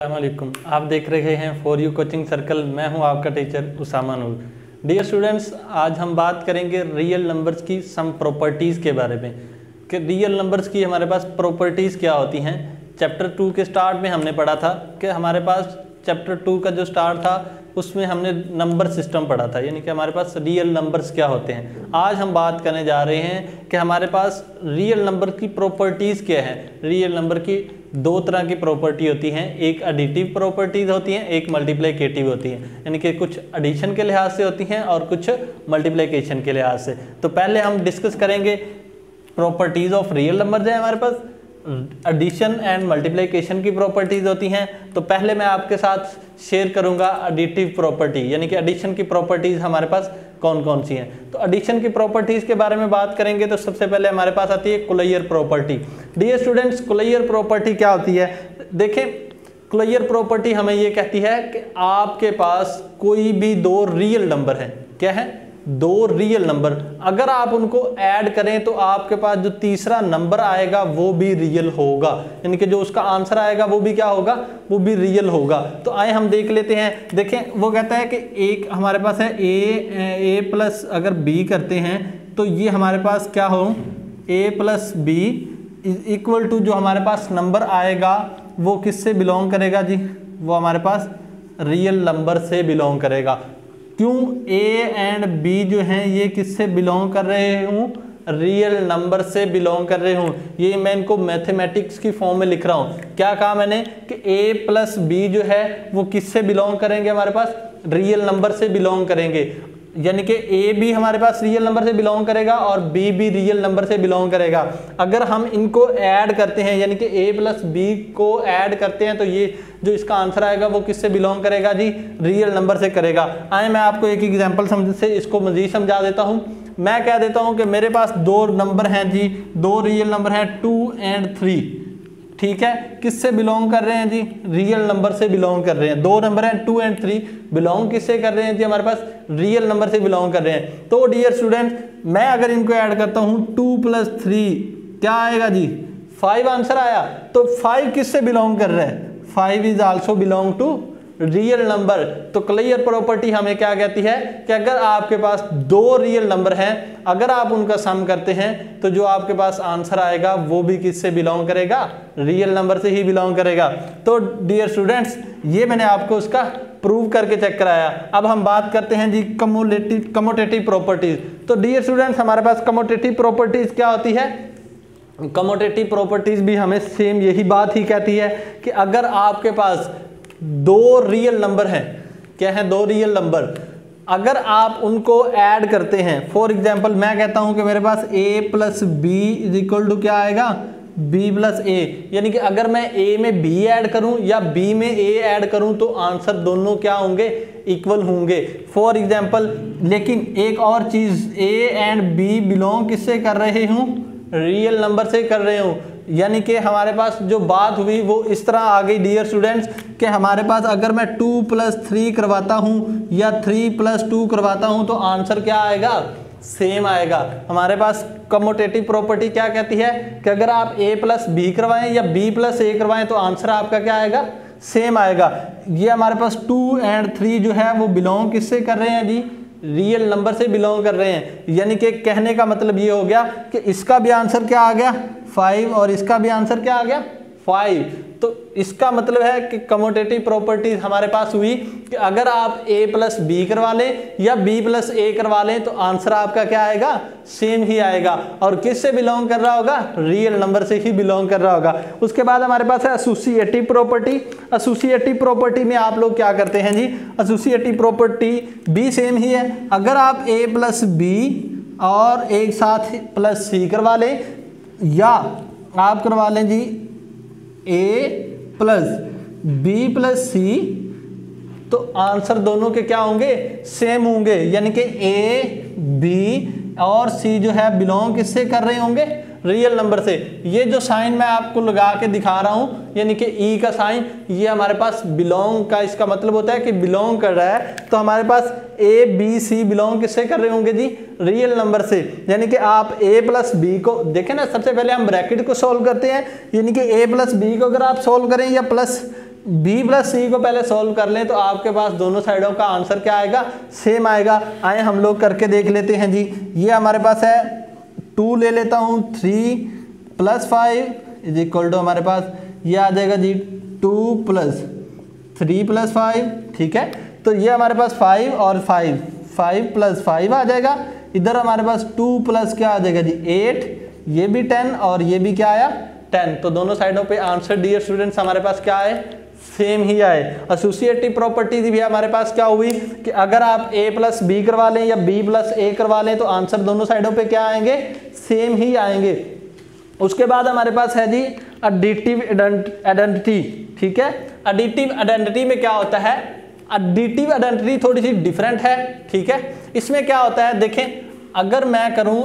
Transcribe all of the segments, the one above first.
अस्सलामुअलैकुम। आप देख रहे हैं फॉर यू कोचिंग सर्कल। मैं हूं आपका टीचर उसामा नूर। डियर स्टूडेंट्स, आज हम बात करेंगे रियल नंबर्स की सम प्रॉपर्टीज़ के बारे में कि रियल नंबर्स की हमारे पास प्रॉपर्टीज़ क्या होती हैं। चैप्टर 2 के स्टार्ट में हमने पढ़ा था कि हमारे पास चैप्टर 2 का जो स्टार्ट था उसमें हमने नंबर सिस्टम पढ़ा था, यानी कि हमारे पास रियल नंबर्स क्या होते हैं। आज हम बात करने जा रहे हैं कि हमारे पास रियल नंबर की प्रॉपर्टीज़ क्या है। रियल नंबर की दो तरह की प्रॉपर्टी होती हैं, एक एडिटिव प्रॉपर्टीज़ होती हैं, एक मल्टीप्लिकेटिव होती हैं, यानी कि कुछ एडिशन के लिहाज से होती हैं और कुछ मल्टीप्लिकेशन के लिहाज से। तो पहले हम डिस्कस करेंगे प्रॉपर्टीज़ ऑफ रियल नंबर है हमारे पास एडिशन एंड मल्टीप्लिकेशन की प्रॉपर्टीज़ होती हैं। तो पहले मैं आपके साथ शेयर करूंगा एडिटिव प्रॉपर्टी, यानी कि एडिशन की प्रॉपर्टीज़ हमारे पास कौन कौन सी हैं। तो एडिशन की प्रॉपर्टीज़ के बारे में बात करेंगे तो सबसे पहले हमारे पास आती है कुलैयर प्रॉपर्टी। डियर स्टूडेंट्स, कुलैयर प्रॉपर्टी क्या होती है? देखें, कुलैयर प्रॉपर्टी हमें ये कहती है कि आपके पास कोई भी दो रियल नंबर हैं। क्या है? दो रियल नंबर, अगर आप उनको ऐड करें तो आपके पास जो तीसरा नंबर आएगा वो भी रियल होगा, यानी कि जो उसका आंसर आएगा वो भी क्या होगा, वो भी रियल होगा। तो आए हम देख लेते हैं। देखें, वो कहता है कि एक हमारे पास है ए प्लस अगर बी करते हैं तो ये हमारे पास क्या हो, ए प्लस बी इक्वल टू जो हमारे पास नंबर आएगा वो किससे बिलोंग करेगा जी? वो हमारे पास रियल नंबर से बिलोंग करेगा। क्यों? ए एंड बी जो हैं ये किससे बिलोंग कर रहे हूँ? रियल नंबर से बिलोंग कर रहे हूँ। ये मैं इनको मैथमेटिक्स की फॉर्म में लिख रहा हूँ। क्या कहा मैंने कि ए प्लस बी जो है वो किससे बिलोंग करेंगे? हमारे पास रियल नंबर से बिलोंग करेंगे, यानी कि ए भी हमारे पास रियल नंबर से बिलोंग करेगा और बी भी रियल नंबर से बिलोंग करेगा। अगर हम इनको ऐड करते हैं, यानी कि ए प्लस बी को ऐड करते हैं, तो ये जो इसका आंसर आएगा वो किससे बिलोंग करेगा जी? रियल नंबर से करेगा। आए मैं आपको एक एग्जांपल समझ से इसको मजीद समझा देता हूँ। मैं कह देता हूँ कि मेरे पास दो नंबर हैं जी, दो रियल नंबर हैं 2 और 3। ठीक है, किससे बिलोंग कर रहे हैं जी? रियल नंबर से बिलोंग कर रहे हैं। दो नंबर हैं 2 और 3, बिलोंग किससे कर रहे हैं जी? हमारे पास रियल नंबर से बिलोंग कर रहे हैं। तो डियर स्टूडेंट, मैं अगर इनको ऐड करता हूं 2 + 3 क्या आएगा जी? 5 आंसर आया। तो 5 किससे बिलोंग कर रहे हैं? 5 is also belong to real number. तो क्लियर प्रॉपर्टी हमें क्या कहती है कि अगर आपके पास दो रियल नंबर हैं, अगर आप उनका सम करते हैं तो जो आपके पास आंसर आएगा वो भी किससे बिलोंग करेगा? रियल नंबर से ही बिलोंग करेगा। तो डियर स्टूडेंट्स, ये मैंने आपको उसका प्रूव करके चेक कराया। अब हम बात करते हैं जी कम्यूटेटिव प्रॉपर्टीज। तो डियर स्टूडेंट्स, हमारे पास कम्यूटेटिव प्रॉपर्टीज क्या होती है? कम्यूटेटिव प्रॉपर्टीज भी हमें सेम यही बात ही कहती है कि अगर आपके पास दो रियल नंबर हैं, क्या है? दो रियल नंबर, अगर आप उनको ऐड करते हैं, फॉर एग्जांपल मैं कहता हूं कि मेरे पास a + b = क्या आएगा? b + a, यानी कि अगर मैं a में b ऐड करूं या b में a ऐड करूं तो आंसर दोनों क्या होंगे? इक्वल होंगे। फॉर एग्जांपल, लेकिन एक और चीज, a एंड b बिलोंग किससे कर रहे हूं? रियल नंबर से कर रहे हूं। यानी कि हमारे पास जो बात हुई वो इस तरह आ गई डियर स्टूडेंट्स कि हमारे पास अगर मैं 2 + 3 करवाता हूं या 3 + 2 करवाता हूं तो आंसर क्या आएगा? सेम आएगा। हमारे पास कम्यूटेटिव प्रॉपर्टी क्या कहती है कि अगर आप a + b करवाएं या b + a करवाएं तो आंसर आपका क्या आएगा? सेम आएगा। ये हमारे पास 2 और 3 जो है वो बिलोंग किससे कर रहे हैं जी? रियल नंबर से बिलोंग कर रहे हैं। यानी कि कहने का मतलब ये हो गया कि इसका भी आंसर क्या आ गया? 5 और इसका भी आंसर क्या आ गया? 5। तो इसका मतलब है कि कम्यूटेटिव प्रॉपर्टीज हमारे पास हुई कि अगर आप a + b करवा लें या b + a करवा लें तो आंसर आपका क्या आएगा? सेम ही आएगा। और किससे बिलोंग कर रहा होगा? रियल नंबर से ही बिलोंग कर रहा होगा। उसके बाद हमारे पास है एसोसिएटिव प्रॉपर्टी। एसोसिएटिव प्रॉपर्टी में आप लोग क्या करते हैं जी? एसोसिएटिव प्रॉपर्टी भी सेम ही है। अगर आप a + b और एक साथ +c करवा लें या आप करवा लें जी a + b + c, तो आंसर दोनों के क्या होंगे? सेम होंगे। यानी कि a, b और c जो है बिलोंग किससे कर रहे होंगे? रियल नंबर से। ये जो साइन मैं आपको लगा के दिखा रहा हूँ, यानी कि ई का साइन, ये हमारे पास बिलोंग का इसका मतलब होता है कि बिलोंग कर रहा है। तो हमारे पास ए बी सी बिलोंग किससे कर रहे होंगे जी? रियल नंबर से। यानी कि आप a + b को देखें ना, सबसे पहले हम ब्रैकेट को सॉल्व करते हैं, यानी कि a + b को अगर आप सॉल्व करें या प्लस बी प्लस सी को पहले सॉल्व कर लें तो आपके पास दोनों साइडों का आंसर क्या आएगा, सेम आएगा। आए हम लोग करके देख लेते हैं जी। ये हमारे पास है 2 ले लेता हूँ, 3 + 5 इज इक्वल टू हमारे पास ये आ जाएगा जी 2 + 3 + 5, ठीक है। तो ये हमारे पास 5 और 5 + 5 आ जाएगा। इधर हमारे पास 2 + क्या आ जाएगा जी 8, ये भी 10 और ये भी क्या आया 10। तो दोनों साइडों पे आंसर डियर स्टूडेंट्स हमारे पास क्या आए, सेम ही आए। एसोसिएटिव प्रॉपर्टीज भी हमारे पास क्या हुई कि अगर आप a + b करवा लें या b + a करवा लें तो आंसर दोनों साइडों पे क्या आएंगे, सेम ही आएंगे। उसके बाद हमारे पास है जी एडिटिव आइडेंटिटी, ठीक है। एडिटिव आइडेंटिटी में क्या होता है, एडिटिव आइडेंटिटी थोड़ी सी डिफरेंट है, ठीक है। इसमें क्या होता है, देखें अगर मैं करूं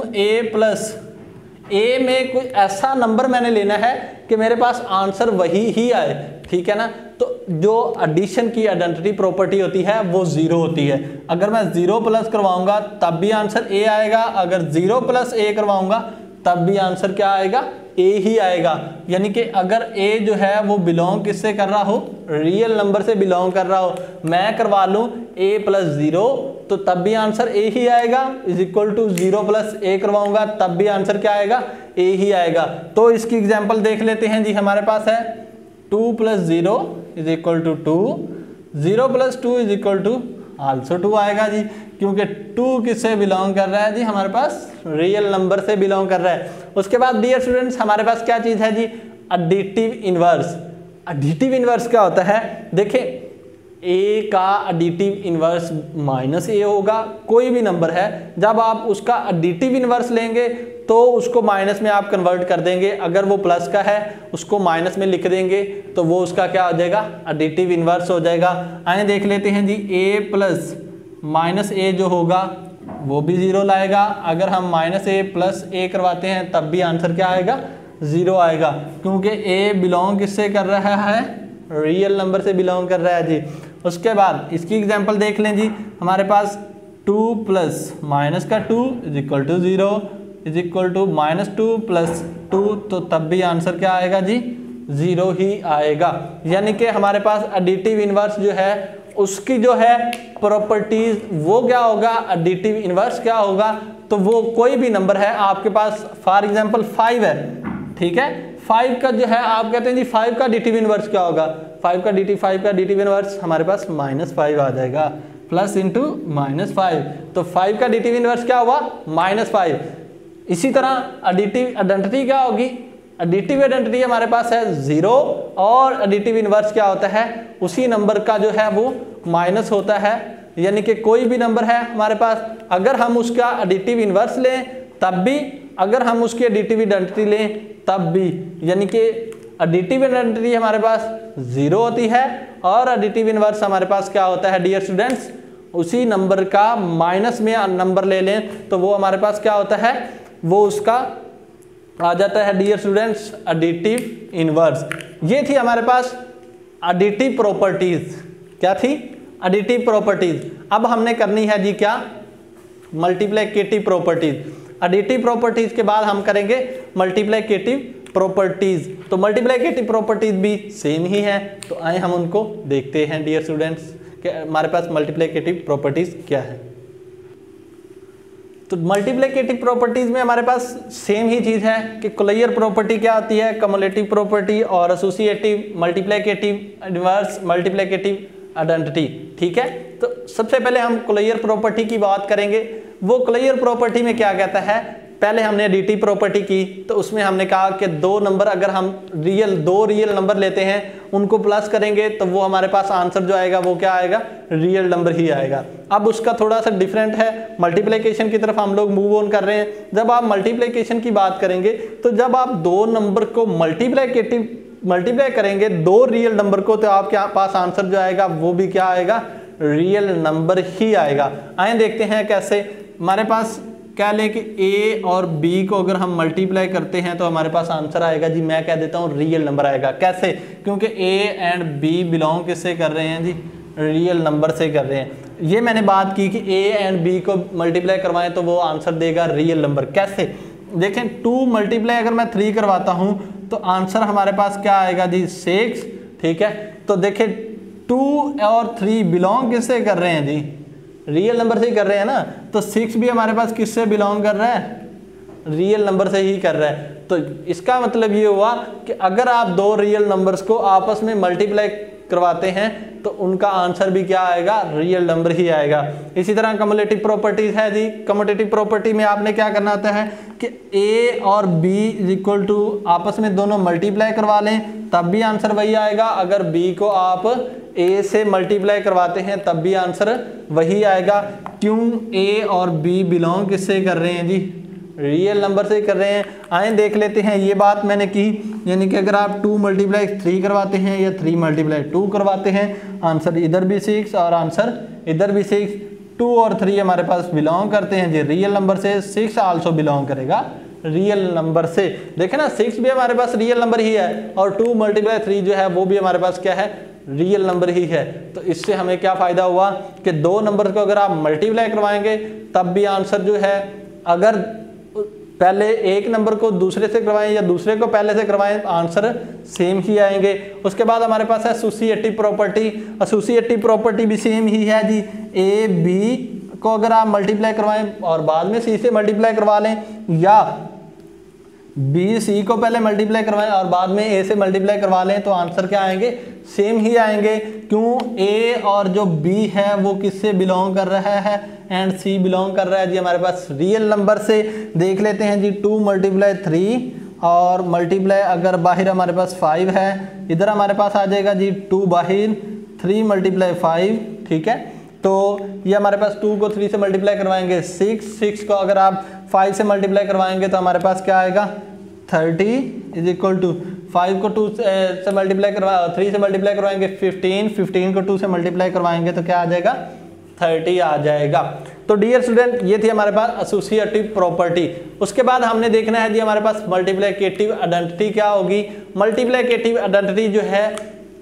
a में कोई ऐसा नंबर मैंने लेना है कि मेरे पास आंसर वही ही आए, ठीक है ना। तो जो एडिशन की आइडेंटिटी प्रॉपर्टी होती है वो 0 होती है। अगर मैं 0 प्लस करवाऊंगा तब भी आंसर a आएगा, अगर 0 + a करवाऊंगा तब भी आंसर क्या आएगा, a ही आएगा। यानी कि अगर a जो है वो बिलोंग किससे कर रहा हो, रियल नंबर से बिलोंग कर रहा हो, मैं करवा लूं a + 0 तो तब भी आंसर a ही आएगा, इज इक्वल टू 0 + a करवाऊंगा तब भी आंसर क्या आएगा, a ही आएगा। तो इसकी एग्जांपल देख लेते हैं जी। हमारे पास है 2 + 0 is equal to 2, 0 + 2 is equal to also 2 आएगा जी, क्योंकि 2 किससे बिलोंग कर रहा है जी, हमारे पास रियल नंबर से बिलोंग कर रहा है। उसके बाद डियर स्टूडेंट्स हमारे पास क्या चीज़ है जी, एडिटिव इनवर्स। एडिटिव इनवर्स क्या होता है, देखें a का एडिटिव इनवर्स -a होगा, कोई भी नंबर है, जब आप उसका एडिटिव इनवर्स लेंगे तो उसको माइनस में आप कन्वर्ट कर देंगे, अगर वो प्लस का है उसको माइनस में लिख देंगे तो वो उसका क्या हो जाएगा, एडिटिव इनवर्स हो जाएगा। आइए देख लेते हैं जी, a + -a जो होगा वो भी 0 लाएगा, अगर हम -a + a करवाते हैं तब भी आंसर क्या आएगा, 0 आएगा, क्योंकि a बिलोंग किससे कर रहा है, रियल नंबर से बिलोंग कर रहा है जी। उसके बाद इसकी एग्जांपल देख लें जी। हमारे पास 2 + -2 is equal to 0 is equal to -2 + 2, तो तब भी आंसर क्या आएगा जी, 0 ही आएगा। यानी कि हमारे पास एडिटिव इनवर्स जो है उसकी जो है प्रॉपर्टीज वो क्या होगा, एडिटिव इनवर्स क्या होगा, तो वो कोई भी नंबर है आपके पास, फॉर एग्जांपल 5 है, ठीक है। 5 का जो है आप कहते हैं जी 5 का एडिटिव इनवर्स क्या होगा, 5 का एडिटिव इनवर्स हमारे पास -5 आ जाएगा, प्लस इंटू -5, तो 5 का एडिटिव इनवर्स क्या हुआ, -5। इसी तरह एडिटिव आइडेंटिटी क्या होगी, एडिटिव आइडेंटिटी हमारे पास है 0 और एडिटिव इनवर्स क्या होता है, उसी नंबर का जो है वो माइनस होता है। यानी कि कोई भी नंबर है हमारे पास, अगर हम उसका एडिटिव इनवर्स लें तब भी, अगर हम उसकी एडिटिव आइडेंटिटी लें तब भी, यानी कि एडिटिव आइडेंटिटी हमारे पास 0 होती है और एडिटिव इनवर्स हमारे पास क्या होता है डियर स्टूडेंट्स, उसी नंबर का माइनस में नंबर ले लें तो वो हमारे पास क्या होता है, वो उसका आ जाता है डियर स्टूडेंट्स एडिटिव इनवर्स। ये थी हमारे पास एडिटिव प्रॉपर्टीज, क्या थी, एडिटिव प्रॉपर्टीज। अब हमने करनी है जी क्या, मल्टीप्लिकेटिव प्रॉपर्टीज। एडिटिव प्रॉपर्टीज के बाद हम करेंगे मल्टीप्लिकेटिव प्रॉपर्टीज। तो मल्टीप्लिकेटिव प्रॉपर्टीज भी सेम ही है, तो आए हम उनको देखते हैं डियर स्टूडेंट्स कि हमारे पास मल्टीप्लिकेटिव प्रॉपर्टीज क्या है। तो मल्टीप्लिकेटिव प्रॉपर्टीज में हमारे पास सेम ही चीज़ है कि कोलेयर प्रॉपर्टी क्या होती है, कम्युलेटिव प्रॉपर्टी और associative, multiplicative inverse, multiplicative identity, ठीक है। तो सबसे पहले हम कोलेयर प्रॉपर्टी की बात करेंगे। वो कोलेयर प्रॉपर्टी में क्या कहता है, पहले हमने एडिटिव प्रॉपर्टी की तो उसमें हमने कहा कि दो नंबर अगर हम दो रियल नंबर लेते हैं उनको प्लस करेंगे तो वो हमारे पास आंसर जो आएगा वो क्या आएगा, रियल नंबर ही आएगा। अब उसका थोड़ा सा डिफरेंट है, मल्टीप्लिकेशन की तरफ हम लोग मूव ऑन कर रहे हैं। जब आप मल्टीप्लिकेशन की बात करेंगे तो जब आप दो नंबर को मल्टीप्लाई करेंगे दो रियल नंबर को, तो आपके पास आंसर जो आएगा वो भी क्या आएगा, रियल नंबर ही आएगा। आइए देखते हैं कैसे। हमारे पास कह लें कि a और b को अगर हम मल्टीप्लाई करते हैं तो हमारे पास आंसर आएगा जी, मैं कह देता हूँ रियल नंबर आएगा। कैसे, क्योंकि a एंड b बिलोंग किससे कर रहे हैं जी, रियल नंबर से कर रहे हैं। ये मैंने बात की कि a एंड b को मल्टीप्लाई करवाएं तो वो आंसर देगा रियल नंबर। कैसे, देखें 2 मल्टीप्लाई अगर मैं 3 करवाता हूँ तो आंसर हमारे पास क्या आएगा जी, 6, ठीक है। तो देखिए 2 और 3 बिलोंग किससे कर रहे हैं जी, रियल नंबर से ही कर रहे हैं ना। तो 6 भी हमारे पास किससे बिलोंग कर रहा है, रियल नंबर से ही कर रहा है। तो इसका मतलब ये हुआ कि अगर आप दो रियल नंबर्स को आपस में मल्टीप्लाई करवाते हैं तो उनका आंसर भी क्या आएगा, रियल नंबर ही आएगा। इसी तरह कम्युलेटिव प्रॉपर्टीज है जी। कम्युलेटिव प्रॉपर्टी में आपने क्या करना होता है कि ए और बी इज इक्वल टू आपस में दोनों मल्टीप्लाई करवा लें तब भी आंसर वही आएगा। अगर बी को आप ए से मल्टीप्लाई करवाते हैं तब भी आंसर वही आएगा। क्यों, ए और बी बिलोंग किससे कर रहे हैं जी, रियल नंबर से कर रहे हैं। आए देख लेते हैं, ये बात मैंने की, यानी कि अगर आप 2 × 3 करवाते हैं या 3 × 2 करवाते हैं, आंसर इधर भी 6 और आंसर इधर भी 6। 2 और 3 हमारे पास बिलोंग करते हैं जी रियल नंबर से, 6 आल्सो बिलोंग करेगा रियल नंबर से। देखे ना 6 भी हमारे पास रियल नंबर ही है और 2 × 3 जो है वो भी हमारे पास क्या है, रियल नंबर ही है। तो इससे हमें क्या फ़ायदा हुआ कि दो नंबर को अगर आप मल्टीप्लाई करवाएंगे तब भी आंसर जो है, अगर पहले एक नंबर को दूसरे से करवाएं या दूसरे को पहले से करवाएं आंसर सेम ही आएंगे। उसके बाद हमारे पास है एसोसिएटिव प्रॉपर्टी। एसोसिएटिव प्रॉपर्टी भी सेम ही है जी। ए बी को अगर आप मल्टीप्लाई करवाएं और बाद में सी से मल्टीप्लाई करवा लें, या बी सी को पहले मल्टीप्लाई करवाएं और बाद में ए से मल्टीप्लाई करवा लें, तो आंसर क्या आएंगे, सेम ही आएंगे। क्यों, ए और जो बी है वो किससे बिलोंग कर रहा है, एंड सी बिलोंग कर रहा है जी हमारे पास रियल नंबर से। देख लेते हैं जी 2 × 3 और मल्टीप्लाई अगर बाहर हमारे पास 5 है, इधर हमारे पास आ जाएगा जी 2 बाहर, 3 × 5, ठीक है। तो ये हमारे पास 2 को 3 से मल्टीप्लाई करवाएंगे 6 को अगर आप 5 से मल्टीप्लाई करवाएंगे तो हमारे पास क्या आएगा 30 इज इक्वल टू 5 को 2 से मल्टीप्लाई करवा 3 से मल्टीप्लाई करवाएंगे 15 को 2 से मल्टीप्लाई करवाएंगे तो क्या आ जाएगा 30 आ जाएगा। तो डियर स्टूडेंट ये थी हमारे पास एसोसिएटिव प्रॉपर्टी। उसके बाद हमने देखना है जी हमारे पास मल्टीप्लिकेटिव आइडेंटिटी क्या होगी। मल्टीप्लिकेटिव आइडेंटिटी जो है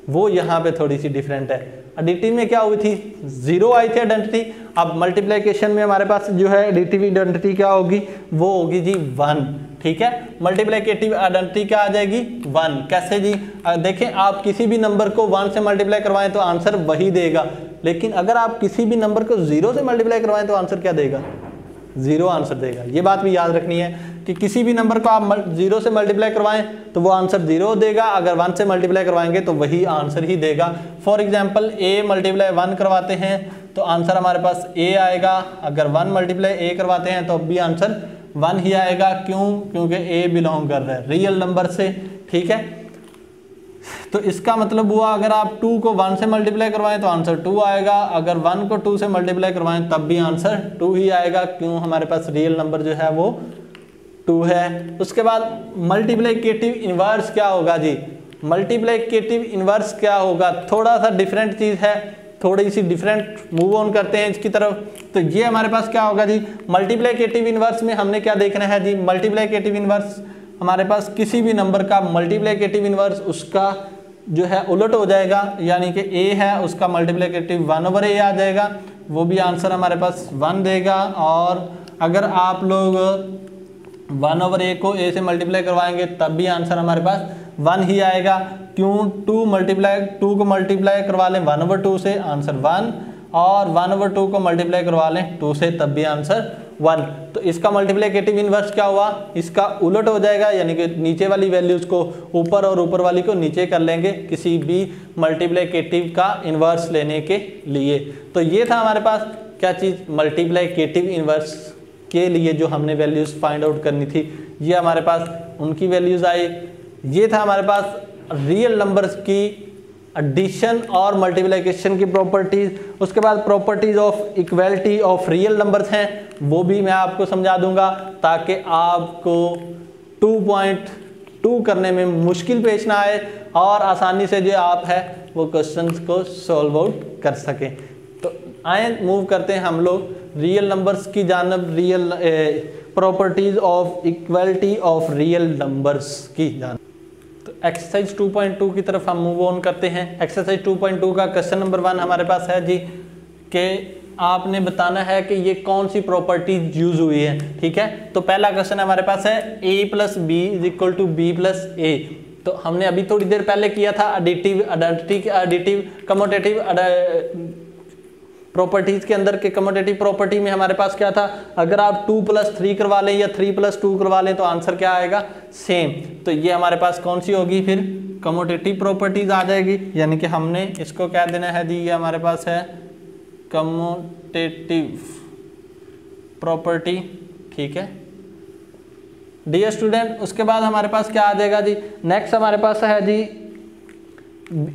वो यहाँ पे थोड़ी सी डिफरेंट है। एडिटिव में क्या हुई थी, 0 आई थी आइडेंटिटी। अब मल्टीप्लिकेशन में हमारे पास जो है एडिटिव आइडेंटिटी क्या होगी, वो होगी जी 1, ठीक है। मल्टीप्लिकेटिव आइडेंटिटी क्या आ जाएगी 1। कैसे जी, देखें आप किसी भी नंबर को 1 से मल्टीप्लाई करवाएं तो आंसर वही देगा, लेकिन अगर आप किसी भी नंबर को 0 से मल्टीप्लाई करवाएं तो आंसर क्या देगा, 0 आंसर देगा। ये बात भी याद रखनी है कि किसी भी नंबर को आप 0 से मल्टीप्लाई करवाएं तो वो आंसर 0 देगा, अगर 1 से मल्टीप्लाई करवाएंगे तो वही आंसर ही देगा। फॉर एग्जांपल a × 1 करवाते हैं तो आंसर हमारे पास a आएगा, अगर 1 × a करवाते हैं तो भी आंसर 1 ही आएगा। क्यों, क्योंकि a बिलोंग कर रहा है रियल नंबर से, ठीक है। तो इसका मतलब हुआ अगर आप 2 को 1 से मल्टीप्लाई करवाएं तो आंसर 2 आएगा, अगर 1 को 2 से मल्टीप्लाई करवाएं तब भी आंसर 2 ही आएगा। क्यों, हमारे पास रियल नंबर जो है वो 2 है। उसके बाद मल्टीप्लिकेटिव इनवर्स क्या होगा जी, मल्टीप्लिकेटिव इनवर्स क्या होगा, थोड़ा सा डिफरेंट चीज़ है, थोड़ी सी डिफरेंट। मूव ऑन करते हैं इसकी तरफ। तो ये हमारे पास क्या होगा जी, मल्टीप्लिकेटिव इनवर्स में हमने क्या देखना है जी, मल्टीप्लिकेटिव इनवर्स हमारे पास किसी भी नंबर का मल्टीप्लिकेटिव इनवर्स उसका जो है उलट हो जाएगा, यानी कि a है उसका मल्टीप्लिकेटिव 1/a आ जाएगा, वो भी आंसर हमारे पास 1 देगा। और अगर आप लोग 1/a को a से मल्टीप्लाई करवाएंगे तब भी आंसर हमारे पास 1 ही आएगा। क्यों, 2 को मल्टीप्लाई करवा लें 1/2 से आंसर 1, और 1/2 को मल्टीप्लाई करवा लें 2 से तब भी आंसर 1। तो इसका मल्टीप्लिकेटिव इनवर्स क्या हुआ, इसका उलट हो जाएगा, यानी कि नीचे वाली वैल्यूज को ऊपर और ऊपर वाली को नीचे कर लेंगे किसी भी मल्टीप्लिकेटिव का इनवर्स लेने के लिए। तो ये था हमारे पास क्या चीज़, मल्टीप्लिकेटिव इनवर्स के लिए जो हमने वैल्यूज फाइंड आउट करनी थी, ये हमारे पास उनकी वैल्यूज आई। ये था हमारे पास रियल नंबर्स की एडिशन और मल्टीप्लिकेशन की प्रॉपर्टीज। उसके बाद properties of equality of real numbers हैं, वो भी मैं आपको समझा दूंगा ताकि आपको 2.2 करने में मुश्किल पेश ना आए और आसानी से जो आप है वो क्वेश्चंस को सॉल्व आउट कर सकें। तो आए मूव करते हैं हम लोग रियल नंबर्स की जानब, real properties of equality of real numbers की जानब। तो एक्सरसाइज 2.2 की तरफ हम मूव ऑन करते हैं। एक्सरसाइज 2.2 का क्वेश्चन नंबर 1 हमारे पास है जी कि आपने बताना है कि ये कौन सी प्रॉपर्टीज यूज हुई है, ठीक है। तो पहला क्वेश्चन हमारे पास है a + b = b + a। तो हमने अभी थोड़ी देर पहले किया था एडिटिव, एडिटिव कम्यूटेटिव प्रॉपर्टीज के अंदर के कम्यूटेटिव प्रॉपर्टी में हमारे पास क्या था, अगर आप 2+3 करवा लें या 3+2 करवा लें तो आंसर क्या आएगा, सेम। तो ये हमारे पास कौन सी होगी फिर, कम्यूटेटिव प्रॉपर्टीज आ जाएगी, यानी कि हमने इसको क्या देना है जी, ये हमारे पास है कम्यूटेटिव प्रॉपर्टी, ठीक है डियर स्टूडेंट। उसके बाद हमारे पास क्या आ जाएगा जी, नेक्स्ट हमारे पास है जी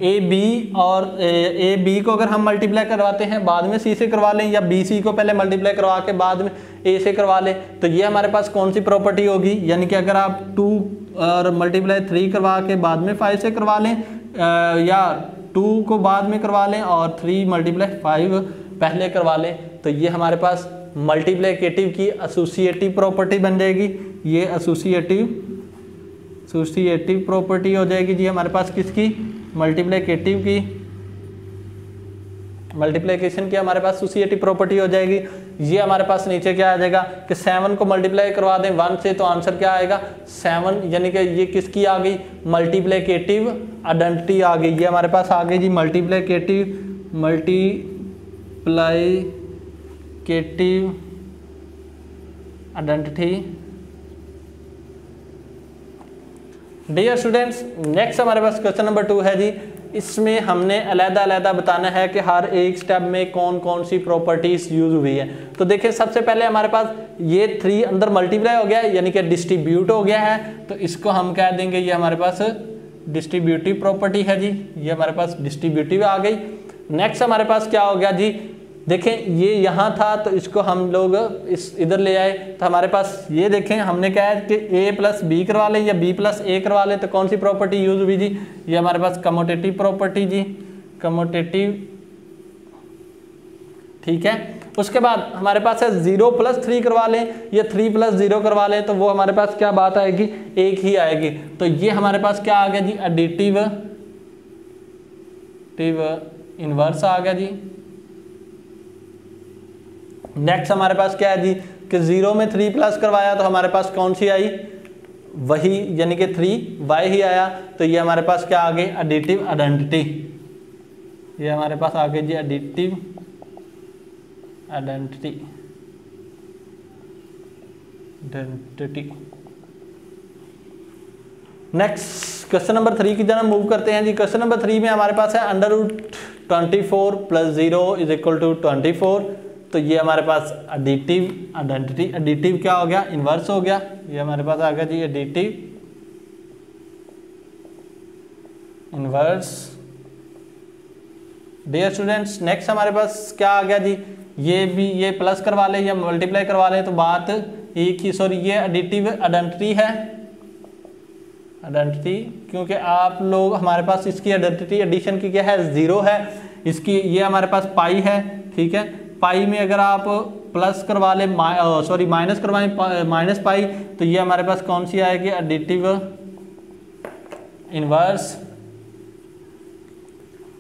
ए बी, और ए बी को अगर हम मल्टीप्लाई करवाते हैं बाद में सी से करवा लें, या बी सी को पहले मल्टीप्लाई करवा के बाद में ए से करवा लें, तो ये हमारे पास कौन सी प्रॉपर्टी होगी, यानी कि अगर आप 2 और मल्टीप्लाई 3 करवा के बाद में 5 से करवा लें, या 2 को बाद में करवा लें और 3 × 5 पहले करवा लें, तो ये हमारे पास मल्टीप्लिकेटिव की एसोसिएटिव प्रॉपर्टी बन जाएगी। ये एसोसिएटिव प्रॉपर्टी हो जाएगी जी हमारे पास किसकी, मल्टीप्लिकेटिव की, मल्टीप्लिकेशन की हमारे पास एसोसिएटिव प्रॉपर्टी हो जाएगी। ये हमारे पास नीचे क्या आ जाएगा कि 7 को मल्टीप्लाई करवा दें 1 से तो आंसर क्या आएगा 7, यानी कि ये किसकी आ गई, मल्टीप्लिकेटिव आइडेंटिटी आ गई। ये हमारे पास आ गई जी multiplicative identity. Dear students, next हमारे पास क्वेश्चन नंबर 2 है जी। इसमें हमने अलग-अलग बताना है कि हर एक स्टेप में कौन कौन सी प्रॉपर्टीज यूज हुई है। तो देखिए सबसे पहले हमारे पास ये 3 अंदर मल्टीप्लाई हो गया है, यानी कि डिस्ट्रीब्यूट हो गया है, तो इसको हम कह देंगे ये हमारे पास डिस्ट्रीब्यूटिव प्रॉपर्टी है जी, ये हमारे पास डिस्ट्रीब्यूटिव आ गई। नेक्स्ट हमारे पास क्या हो गया जी, देखें ये यहाँ था तो इसको हम लोग इस इधर ले आए, तो हमारे पास ये देखें हमने क्या है कि a+b करवा लें या b+a करवा लें, तो कौन सी प्रॉपर्टी यूज हुई जी, ये हमारे पास कम्यूटेटिव प्रॉपर्टी जी, कम्यूटेटिव, ठीक है। उसके बाद हमारे पास है 0+3 करवा लें या 3+0 करवा लें, तो वो हमारे पास क्या बात आएगी, एक ही आएगी। तो ये हमारे पास क्या आ गया जी, एडिटिव इनवर्स आ गया जी। नेक्स्ट हमारे पास क्या है जी कि 0 में 3+ करवाया तो हमारे पास कौन सी आई, वही यानी कि 3y ही आया, तो ये हमारे पास क्या आ गई, एडिटिव आइडेंटिटी। ये हमारे पास आ गई जी additive identity. Next question number 3 की तरफ मूव करते हैं जी। क्वेश्चन नंबर 3 में हमारे पास है √24 + 0 = 24, तो ये हमारे पास एडिटिव आइडेंटिटी, एडिटिव क्या हो गया, इनवर्स हो गया। ये हमारे पास आ गया जी additive inverse. Dear students, next हमारे पास क्या आ गया जी, ये भी ये प्लस करवा लें या मल्टीप्लाई करवा लें तो बात एक ही, सॉरी ये एडिटिव आइडेंटिटी है, आइडेंटिटी, क्योंकि आप लोग हमारे पास इसकी आइडेंटिटी एडिशन की क्या है, 0 है, इसकी ये हमारे पास पाई है, ठीक है। पाई में अगर आप प्लस करवा लें, सॉरी माइनस करवाएं -पाई, तो ये हमारे पास कौन सी आएगी, एडिटिव इनवर्स।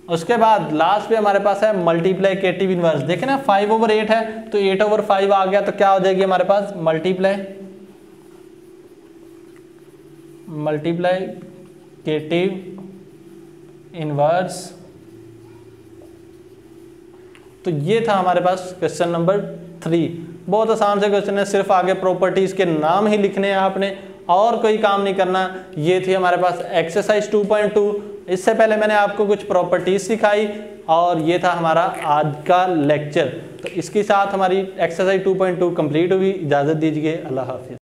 उसके बाद लास्ट पे हमारे पास है मल्टीप्लिकेटिव इनवर्स। देखें ना 5/8 है तो 8/5 आ गया, तो क्या हो जाएगी हमारे पास मल्टीप्लिकेटिव इनवर्स। तो ये था हमारे पास क्वेश्चन नंबर 3। बहुत आसान से क्वेश्चन है, सिर्फ आगे प्रॉपर्टीज के नाम ही लिखने हैं आपने, और कोई काम नहीं करना। ये थी हमारे पास एक्सरसाइज 2.2। इससे पहले मैंने आपको कुछ प्रॉपर्टीज सिखाई और ये था हमारा आज का लेक्चर। तो इसके साथ हमारी एक्सरसाइज 2.2 कंप्लीट हुई। इजाज़त दीजिए, अल्लाह हाफिज़।